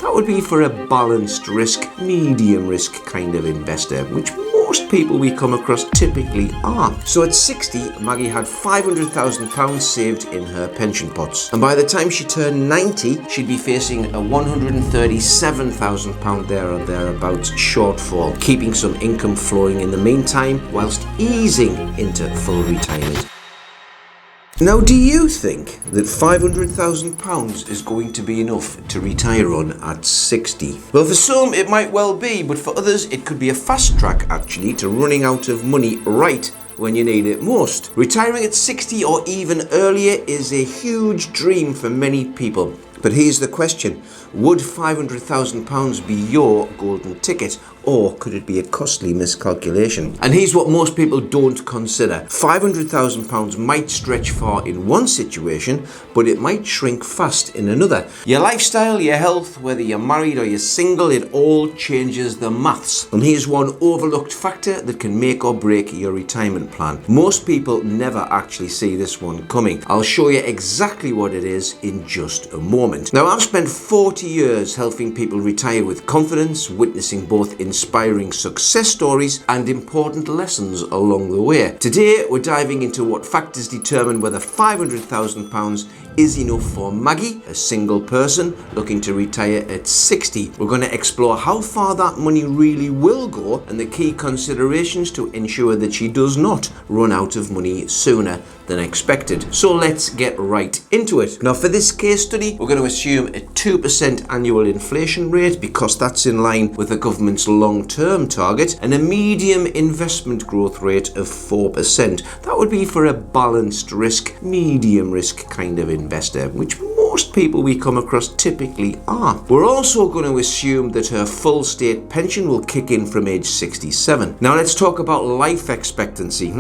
That would be for a balanced risk, medium risk kind of investor, which most people we come across typically are. So at 60, Maggie had £500,000 saved in her pension pots. And by the time she turned 90, she'd be facing a £137,000 there or thereabouts shortfall, keeping some income flowing in the meantime whilst easing into full retirement. Now, do you think that £500,000 is going to be enough to retire on at 60? Well, for some it might well be, but for others it could be a fast track actually to running out of money right when you need it most. Retiring at 60 or even earlier is a huge dream for many people. But here's the question: would £500,000 be your golden ticket, or could it be a costly miscalculation? And here's what most people don't consider. £500,000 might stretch far in one situation, but it might shrink fast in another. Your lifestyle, your health, whether you're married or you're single, it all changes the maths. And here's one overlooked factor that can make or break your retirement plan. Most people never actually see this one coming. I'll show you exactly what it is in just a moment. Now, I've spent 40 years helping people retire with confidence, witnessing both inspiring success stories and important lessons along the way. Today, we're diving into what factors determine whether £500,000 is enough for Maggie, a single person looking to retire at 60. We're going to explore how far that money really will go and the key considerations to ensure that she does not run out of money sooner than expected. So let's get right into it. Now, for this case study, we're going to assume a 2% annual inflation rate because that's in line with the government's long-term target, and a medium investment growth rate of 4%. That would be for a balanced risk, medium risk kind of investor, which most people we come across typically are. We're also going to assume that her full state pension will kick in from age 67. Now let's talk about life expectancy.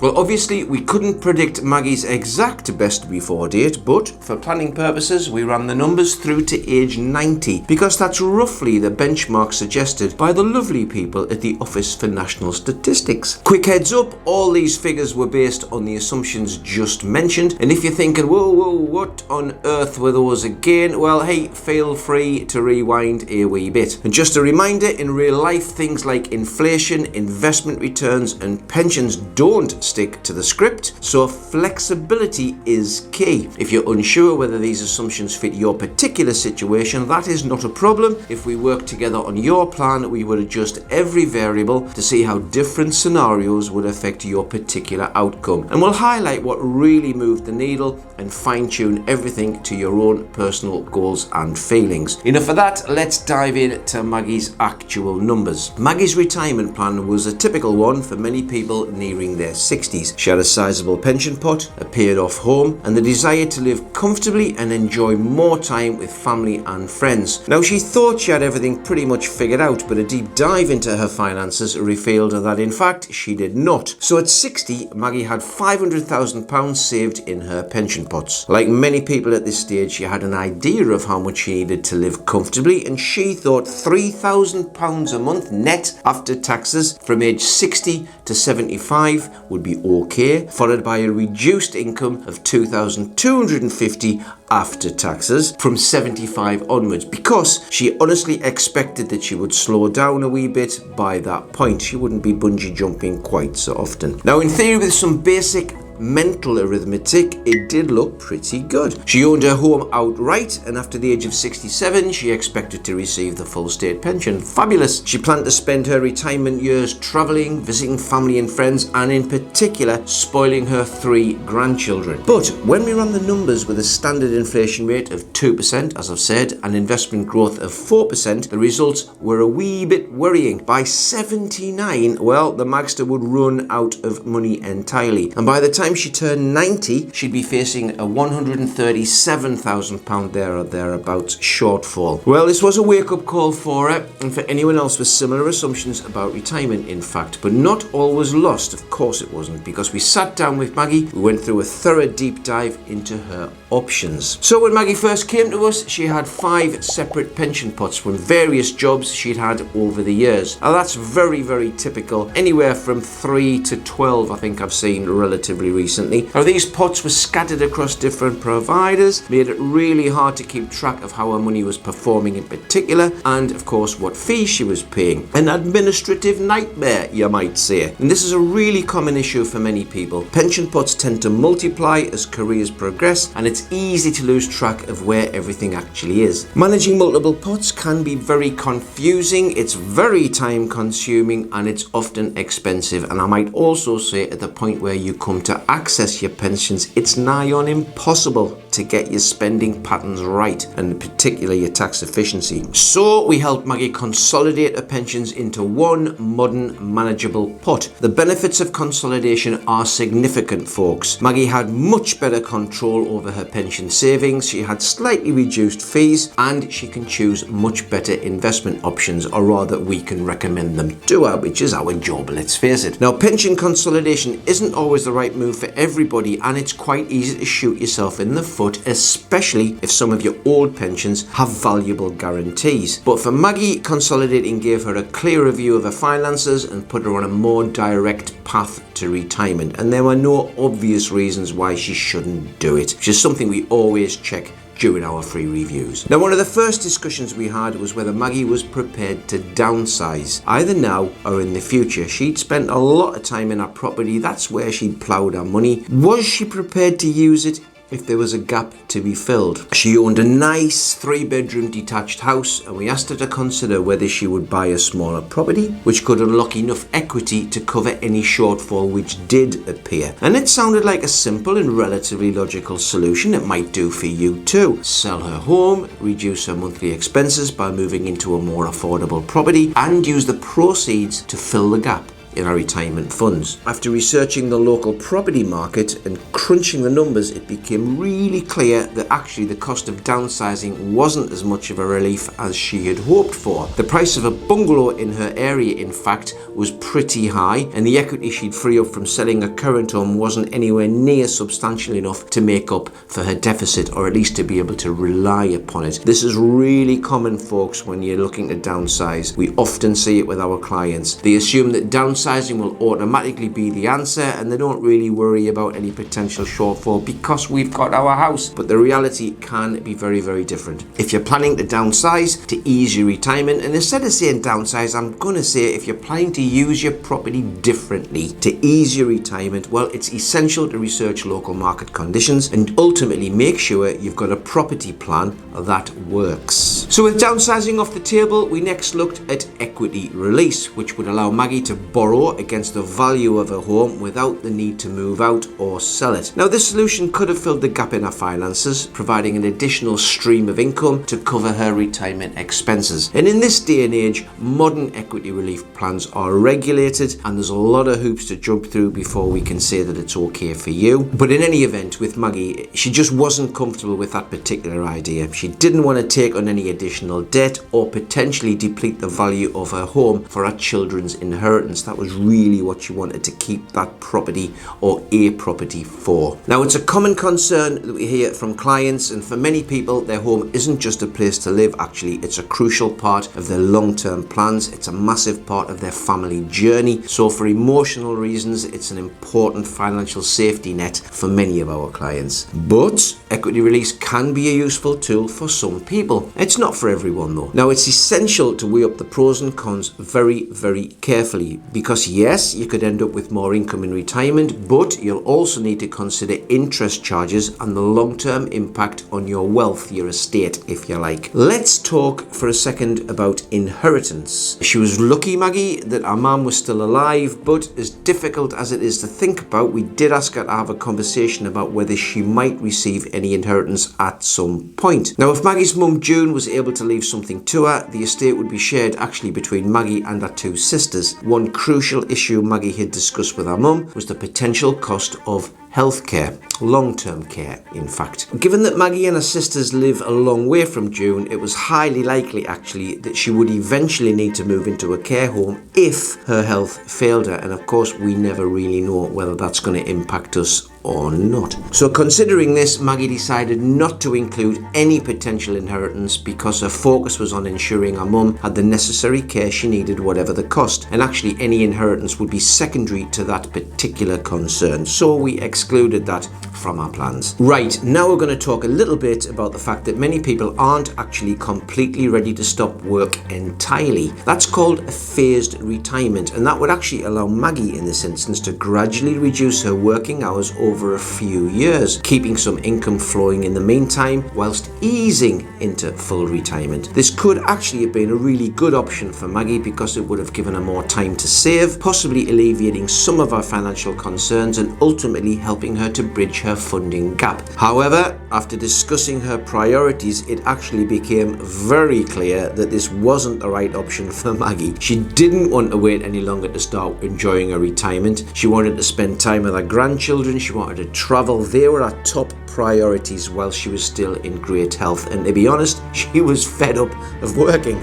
Well, obviously we couldn't predict Maggie's exact best before date, but for planning purposes we ran the numbers through to age 90 because that's roughly the benchmark suggested by the lovely people at the Office for National Statistics. Quick heads up, all these figures were based on the assumptions just mentioned, and if you're thinking, whoa, what on earth were those again? Well, hey, feel free to rewind a wee bit. And just a reminder, in real life, things like inflation, investment returns, and pensions don't stick to the script, so flexibility is key. If you're unsure whether these assumptions fit your particular situation, that is not a problem. If we work together on your plan, we would adjust every variable to see how different scenarios would affect your particular outcome. And we'll highlight what really moved the needle and fine-tune everything to your own personal goals and feelings. Enough of that, let's dive into Maggie's actual numbers. Maggie's retirement plan was a typical one for many people nearing their 60s. She had a sizable pension pot, a paid-off home, and the desire to live comfortably and enjoy more time with family and friends. Now, she thought she had everything pretty much figured out, but a deep dive into her finances revealed that in fact she did not. So at 60, Maggie had £500,000 saved in her pension pots. Like many people at this stage, she had an idea of how much she needed to live comfortably, and she thought £3,000 a month net after taxes from age 60 to 75 would be okay, followed by a reduced income of £2,250 after taxes from 75 onwards, because she honestly expected that she would slow down a wee bit by that point. She wouldn't be bungee jumping quite so often. Now, in theory, with some basic mental arithmetic, it did look pretty good. She owned her home outright, and after the age of 67, she expected to receive the full state pension. Fabulous. She planned to spend her retirement years traveling, visiting family and friends, and in particular, spoiling her 3 grandchildren. But when we ran the numbers with a standard inflation rate of 2%, as I've said, and investment growth of 4%, the results were a wee bit worrying. By 79, well, the Magster would run out of money entirely. And by the time she turned 90, she'd be facing a £137,000 there or thereabouts shortfall. Well, this was a wake-up call for her, and for anyone else with similar assumptions about retirement, in fact. But not all was lost, of course it wasn't, because we sat down with Maggie, we went through a thorough deep dive into her options. So when Maggie first came to us, she had 5 separate pension pots from various jobs she'd had over the years. Now that's very, very typical. Anywhere from 3 to 12, I think I've seen relatively recently. Now these pots were scattered across different providers, made it really hard to keep track of how her money was performing in particular, and of course what fees she was paying. An administrative nightmare, you might say. And this is a really common issue for many people. Pension pots tend to multiply as careers progress, and it's easy to lose track of where everything actually is. Managing multiple pots can be very confusing, it's very time consuming, and it's often expensive. And I might also say at the point where you come to access your pensions, it's nigh on impossible to get your spending patterns right, and particularly your tax efficiency. So we helped Maggie consolidate her pensions into one modern manageable pot. The benefits of consolidation are significant, folks. Maggie had much better control over her pension savings, she had slightly reduced fees, and she can choose much better investment options, or rather we can recommend them to her, which is our job, let's face it. Now pension consolidation isn't always the right move for everybody, and it's quite easy to shoot yourself in the foot, especially if some of your old pensions have valuable guarantees. But for Maggie, consolidating gave her a clearer view of her finances and put her on a more direct path to retirement, and there were no obvious reasons why she shouldn't do it, which is something we always check during our free reviews. Now, one of the first discussions we had was whether Maggie was prepared to downsize, either now or in the future. She'd spent a lot of time in her property, that's where she'd ploughed her money. Was she prepared to use it if there was a gap to be filled? She owned a nice 3-bedroom detached house, and we asked her to consider whether she would buy a smaller property which could unlock enough equity to cover any shortfall which did appear. And it sounded like a simple and relatively logical solution. It might do for you too. Sell her home, reduce her monthly expenses by moving into a more affordable property, and use the proceeds to fill the gap in our retirement funds. After researching the local property market and crunching the numbers, it became really clear that actually the cost of downsizing wasn't as much of a relief as she had hoped for. The price of a bungalow in her area, in fact, was pretty high, and the equity she'd free up from selling her current home wasn't anywhere near substantial enough to make up for her deficit, or at least to be able to rely upon it. This is really common, folks, when you're looking to downsize. We often see it with our clients. They assume that downsizing will automatically be the answer, and they don't really worry about any potential shortfall because we've got our house. But the reality can be very, very different. If you're planning to downsize to ease your retirement, and instead of saying downsize, I'm going to say if you're planning to use your property differently to ease your retirement, well, it's essential to research local market conditions and ultimately make sure you've got a property plan that works. So with downsizing off the table, we next looked at equity release, which would allow Maggie to borrow against the value of her home without the need to move out or sell it. Now, this solution could have filled the gap in her finances, providing an additional stream of income to cover her retirement expenses. And in this day and age, modern equity relief plans are regulated, and there's a lot of hoops to jump through before we can say that it's okay for you. But in any event, with Maggie, she just wasn't comfortable with that particular idea. She didn't want to take on any additional debt or potentially deplete the value of her home for her children's inheritance. That was really what she wanted to keep that property or a property for. Now, it's a common concern that we hear from clients, and for many people, their home isn't just a place to live. Actually, it's a crucial part of their long-term plans. It's a massive part of their family journey. So for emotional reasons, it's an important financial safety net for many of our clients. But equity release can be a useful tool for some people. It's not for everyone though. Now, it's essential to weigh up the pros and cons very, very carefully, because yes, you could end up with more income in retirement, but you'll also need to consider interest charges and the long-term impact on your wealth, your estate, if you like. Let's talk for a second about inheritance. She was lucky, Maggie, that our mum was still alive, but as difficult as it is to think about, we did ask her to have a conversation about whether she might receive any inheritance at some point. Now, if Maggie's mum June was able to leave something to her, the estate would be shared actually between Maggie and her two sisters. One crucial issue Maggie had discussed with her mum was the potential cost of healthcare, long-term care, in fact. Given that Maggie and her sisters live a long way from June, it was highly likely actually that she would eventually need to move into a care home if her health failed her, and of course we never really know whether that's going to impact us or not. So considering this, Maggie decided not to include any potential inheritance because her focus was on ensuring her mum had the necessary care she needed, whatever the cost, and actually any inheritance would be secondary to that particular concern. So we excluded that from our plans. Right, now we're going to talk a little bit about the fact that many people aren't actually completely ready to stop work entirely. That's called a phased retirement, and that would actually allow Maggie in this instance to gradually reduce her working hours over a few years, keeping some income flowing in the meantime whilst easing into full retirement. This could actually have been a really good option for Maggie because it would have given her more time to save, possibly alleviating some of her financial concerns and ultimately helping her to bridge her funding gap. However, after discussing her priorities, it actually became very clear that this wasn't the right option for Maggie. She didn't want to wait any longer to start enjoying her retirement. She wanted to spend time with her grandchildren. She wanted to travel. They were her top priorities while she was still in great health. And to be honest, she was fed up of working.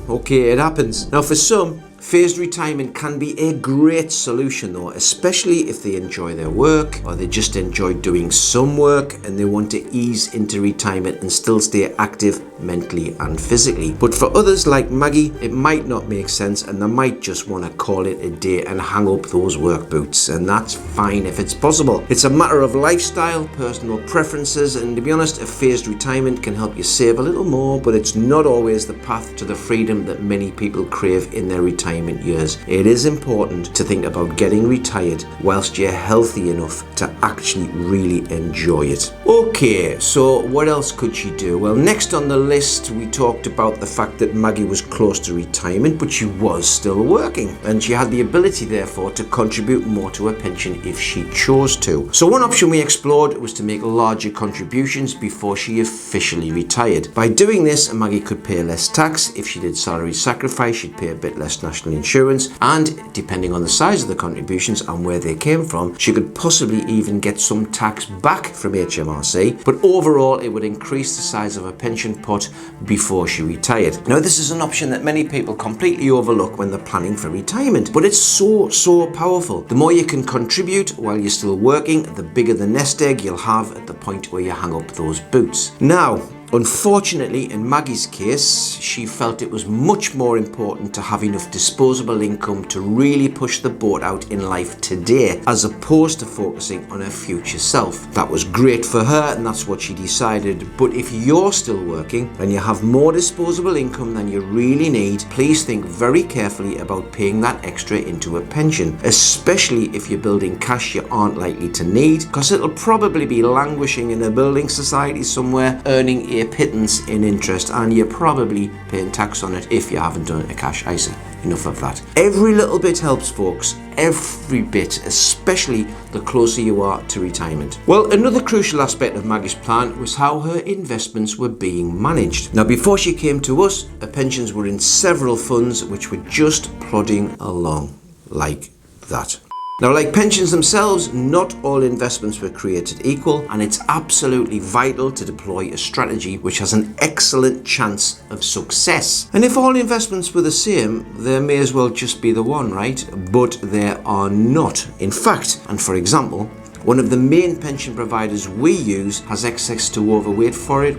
Okay, it happens. Now for some, phased retirement can be a great solution though, especially if they enjoy their work or they just enjoy doing some work and they want to ease into retirement and still stay active mentally and physically. But for others like Maggie, it might not make sense and they might just want to call it a day and hang up those work boots, and that's fine if it's possible. It's a matter of lifestyle, personal preferences, and to be honest, a phased retirement can help you save a little more, but it's not always the path to the freedom that many people crave in their retirement years. It is important to think about getting retired whilst you're healthy enough to actually really enjoy it. Okay, so what else could she do? Well, next on the list, we talked about the fact that Maggie was close to retirement, but she was still working, and she had the ability, therefore, to contribute more to her pension if she chose to. So one option we explored was to make larger contributions before she officially retired. By doing this, Maggie could pay less tax. If she did salary sacrifice, she'd pay a bit less national insurance, and depending on the size of the contributions and where they came from, she could possibly even get some tax back from HMRC, but overall it would increase the size of her pension pot before she retired. Now this is an option that many people completely overlook when they're planning for retirement, but it's so powerful. The more you can contribute while you're still working, the bigger the nest egg you'll have at the point where you hang up those boots. Now, unfortunately, in Maggie's case, she felt it was much more important to have enough disposable income to really push the boat out in life today, as opposed to focusing on her future self. That was great for her, and that's what she decided. But if you're still working and you have more disposable income than you really need, please think very carefully about paying that extra into a pension, especially if you're building cash you aren't likely to need, because it'll probably be languishing in a building society somewhere, earning a pittance in interest, and you're probably paying tax on it if you haven't done a cash ISA. Enough of that. Every little bit helps, folks. Every bit, especially the closer you are to retirement. Well, another crucial aspect of Maggie's plan was how her investments were being managed. Now, before she came to us, her pensions were in several funds which were just plodding along like that. Now, like pensions themselves, not all investments were created equal, and it's absolutely vital to deploy a strategy which has an excellent chance of success. And if all investments were the same, there may as well just be the one, right? But there are not. In fact, and for example, one of the main pension providers we use has access to over, wait for it,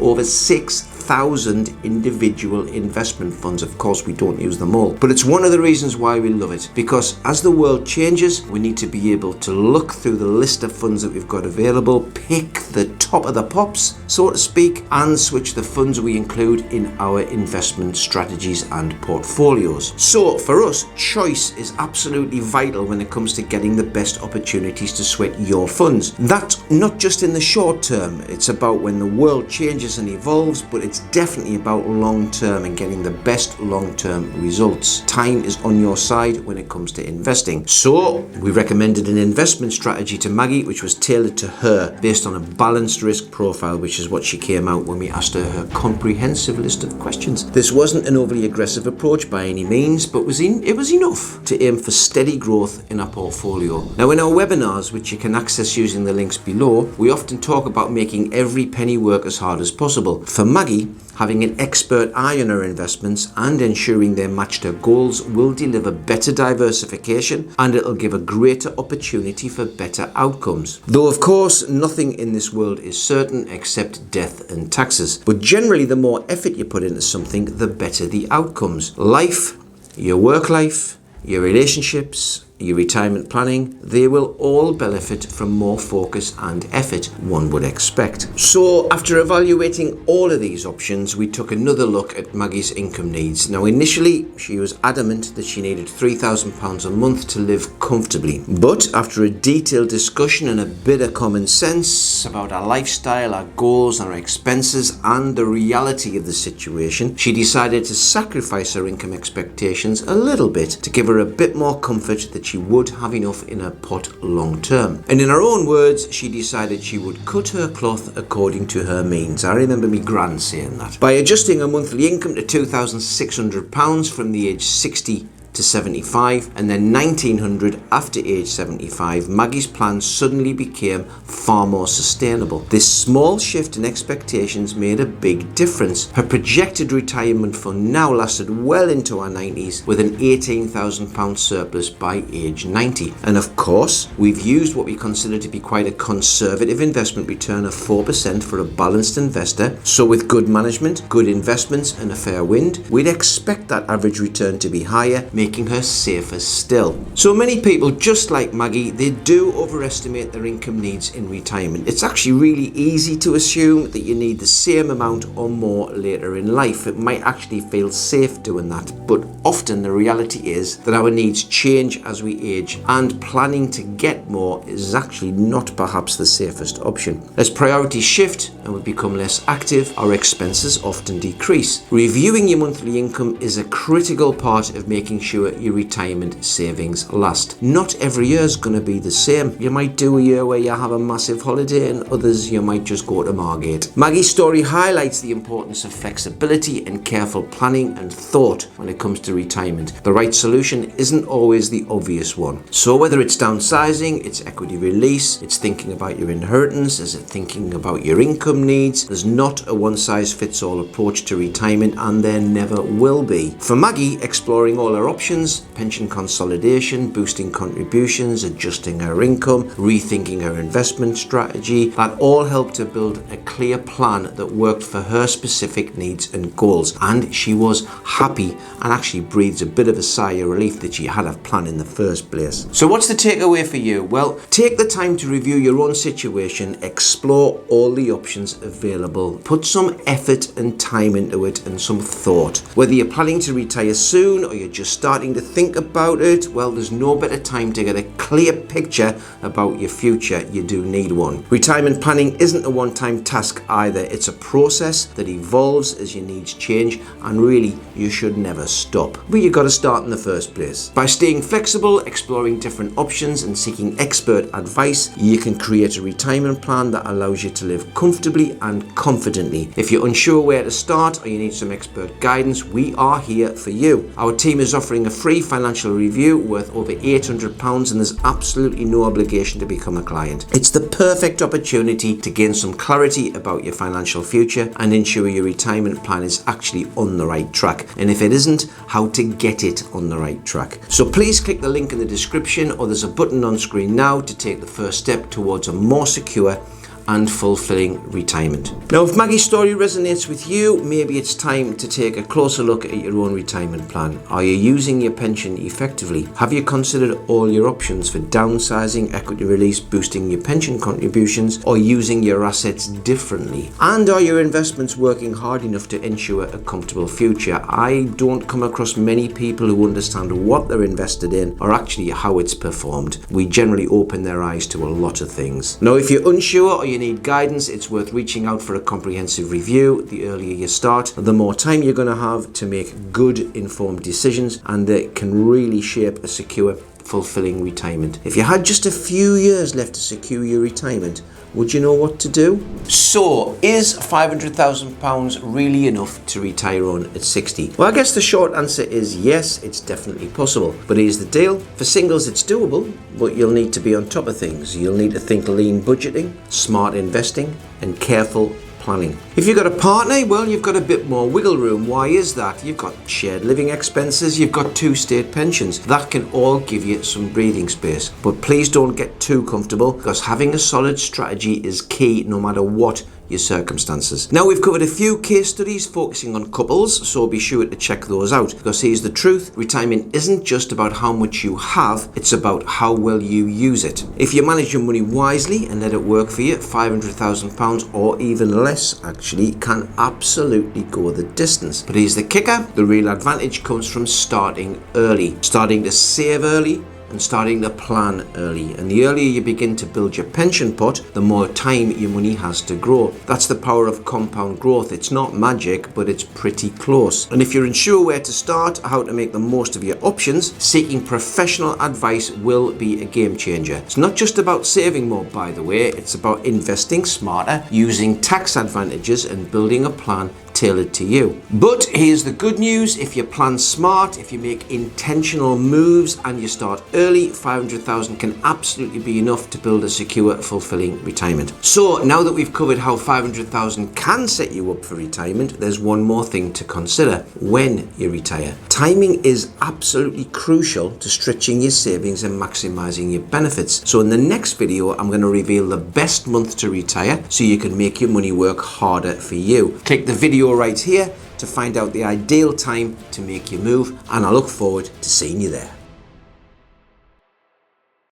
over 6,000 individual investment funds. Of course, we don't use them all, but it's one of the reasons why we love it, because as the world changes, we need to be able to look through the list of funds that we've got available, pick the top of the pops, so to speak, and switch the funds we include in our investment strategies and portfolios. So for us, choice is absolutely vital when it comes to getting the best opportunities to sweat your funds. That's not just in the short term. It's about when the world changes and evolves, but it's definitely about long term and getting the best long term results. Time is on your side when it comes to investing. So we recommended an investment strategy to Maggie, which was tailored to her based on a balanced risk profile, which is what she came out when we asked her comprehensive list of questions. This wasn't an overly aggressive approach by any means, but it was enough to aim for steady growth in our portfolio. Now, in our webinars, which you can access using the links below, we often talk about making every penny work as hard as possible. For Maggie, Maggie, having an expert eye on her investments and ensuring they're matched her goals will deliver better diversification, and it'll give a greater opportunity for better outcomes. Though of course nothing in this world is certain except death and taxes, but generally the more effort you put into something, the better the outcomes. Life, your work life, your relationships, your retirement planning, they will all benefit from more focus and effort, one would expect. So after evaluating all of these options, we took another look at Maggie's income needs. Now initially, she was adamant that she needed £3,000 a month to live comfortably. But after a detailed discussion and a bit of common sense about our lifestyle, our goals and our expenses and the reality of the situation, she decided to sacrifice her income expectations a little bit to give her a bit more comfort that she would have enough in her pot long term. And in her own words, she decided she would cut her cloth according to her means. I remember me gran saying that. By adjusting her monthly income to £2,600 from the age 60 to 75 and then £1,900 after age 75, Maggie's plan suddenly became far more sustainable. This small shift in expectations made a big difference. Her projected retirement fund now lasted well into her 90s with an £18,000 surplus by age 90. And of course, we've used what we consider to be quite a conservative investment return of 4% for a balanced investor. So with good management, good investments and a fair wind, we'd expect that average return to be higher, making her safer still. So many people, just like Maggie, they do overestimate their income needs in retirement. It's actually really easy to assume that you need the same amount or more later in life. It might actually feel safe doing that, but often the reality is that our needs change as we age, and planning to get more is actually not perhaps the safest option. As priorities shift and we become less active, our expenses often decrease. Reviewing your monthly income is a critical part of making sure your retirement savings last. Not every year is going to be the same. You might do a year where you have a massive holiday and others you might just go to Margate. Maggie's story highlights the importance of flexibility and careful planning and thought when it comes to retirement. The right solution isn't always the obvious one. So whether it's downsizing, it's equity release, it's thinking about your inheritance, is it thinking about your income needs, there's not a one-size-fits-all approach to retirement, and there never will be. For Maggie, exploring all her options, pension consolidation, boosting contributions, adjusting her income, rethinking her investment strategy, that all helped her build a clear plan that worked for her specific needs and goals. And she was happy and actually breathes a bit of a sigh of relief that she had a plan in the first place. So what's the takeaway for you? Well, take the time to review your own situation, explore all the options available, put some effort and time into it and some thought. Whether you're planning to retire soon or you're just starting to think about it, well, there's no better time to get a clear picture about your future. You do need one. Retirement planning isn't a one-time task either. It's a process that evolves as your needs change, and really, you should never stop. But you got to start in the first place. By staying flexible, exploring different options and seeking expert advice, you can create a retirement plan that allows you to live comfortably and confidently. If you're unsure where to start or you need some expert guidance, we are here for you. Our team is offering a free financial review worth over £800, and there's absolutely no obligation to become a client. It's the perfect opportunity to gain some clarity about your financial future and ensure your retirement plan is actually on the right track. And if it isn't, how to get it on the right track. So please click the link in the description, or there's a button on screen now to take the first step towards a more secure and fulfilling retirement. Now, if Maggie's story resonates with you, maybe it's time to take a closer look at your own retirement plan. Are you using your pension effectively? Have you considered all your options for downsizing, equity release, boosting your pension contributions, or using your assets differently? And are your investments working hard enough to ensure a comfortable future? I don't come across many people who understand what they're invested in or actually how it's performed. We generally open their eyes to a lot of things. Now, if you're unsure or you need guidance, it's worth reaching out for a comprehensive review. The earlier you start, the more time you're going to have to make good informed decisions, and that can really shape a secure, fulfilling retirement. If you had just a few years left to secure your retirement, would you know what to do? So, is £500,000 really enough to retire on at 60? Well, I guess the short answer is yes, it's definitely possible. But here's the deal. For singles, it's doable, but you'll need to be on top of things. You'll need to think lean budgeting, smart investing, and careful planning. If you've got a partner, well, you've got a bit more wiggle room. Why is that? You've got shared living expenses, you've got 2 state pensions. That can all give you some breathing space. But please don't get too comfortable, because having a solid strategy is key no matter what your circumstances. Now, we've covered a few case studies focusing on couples, so be sure to check those out, because here's the truth: retirement isn't just about how much you have, it's about how well you use it. If you manage your money wisely and let it work for you, £500,000 or even less actually can absolutely go the distance. But here's the kicker: the real advantage comes from starting early, starting to save early, and starting to plan early. And the earlier you begin to build your pension pot, the more time your money has to grow. That's the power of compound growth. It's not magic, but it's pretty close. And if you're unsure where to start, how to make the most of your options, seeking professional advice will be a game changer. It's not just about saving more, by the way. It's about investing smarter, using tax advantages, and building a plan tailored to you. But here's the good news: if you plan smart, if you make intentional moves, and you start early, 500,000 can absolutely be enough to build a secure, fulfilling retirement. So now that we've covered how 500,000 can set you up for retirement, there's one more thing to consider: when you retire. Timing is absolutely crucial to stretching your savings and maximizing your benefits. So in the next video, I'm going to reveal the best month to retire so you can make your money work harder for you. Click the video right here to find out the ideal time to make your move, and I look forward to seeing you there.